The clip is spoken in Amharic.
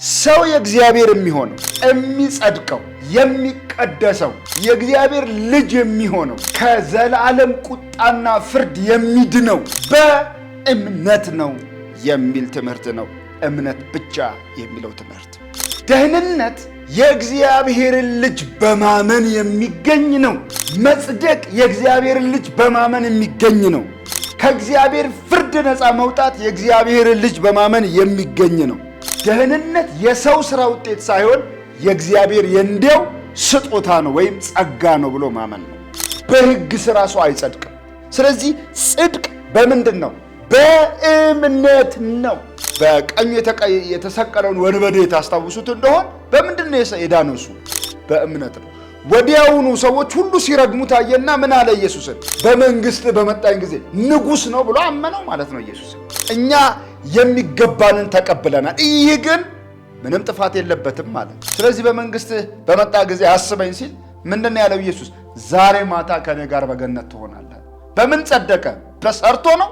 ሰው የእግዚአብሔር የሚሆነው የሚጸድቀው የሚቀደሰው የእግዚአብሔር ልጅ የሚሆነው ከዘላለም ቁጣና ፍርድ የሚድነው በእምነት ነው የሚል ትምህርት ነው። እምነት ብቻ የሚለው ትምህርት ደህንነት የእግዚአብሔርን ልጅ በማመን የሚገኝ ነው። መጽደቅ የእግዚአብሔርን ልጅ በማመን የሚገኝ ነው። ከእግዚአብሔር ፍርድ ነፃ መውጣት የእግዚአብሔርን ልጅ በማመን የሚገኝ ነው። ደህንነት የሰው ሥራ ውጤት ሳይሆን የእግዚአብሔር የእንዲያው ስጦታ ነው ወይም ጸጋ ነው ብሎ ማመን ነው። በሕግ ሥራ ሰው አይጸድቅም። ስለዚህ ጽድቅ በምንድን ነው? በእምነት ነው። በቀኙ የተሰቀለውን ወንበዴ ታስታውሱት እንደሆን በምንድን ነው የዳነው? እሱ በእምነት ነው። ወዲያውኑ ሰዎች ሁሉ ሲረግሙት አየና ምን አለ ኢየሱስን? በመንግስት በመጣኝ ጊዜ ንጉሥ ነው ብሎ አመነው ማለት ነው ኢየሱስን። እኛ የሚገባንን ተቀብለናል፣ ይህ ግን ምንም ጥፋት የለበትም ማለት። ስለዚህ በመንግስት በመጣ ጊዜ አስበኝ ሲል ምንድን ነው ያለው ኢየሱስ? ዛሬ ማታ ከኔ ጋር በገነት ትሆናለህ። በምን ጸደቀ? በሰርቶ ነው?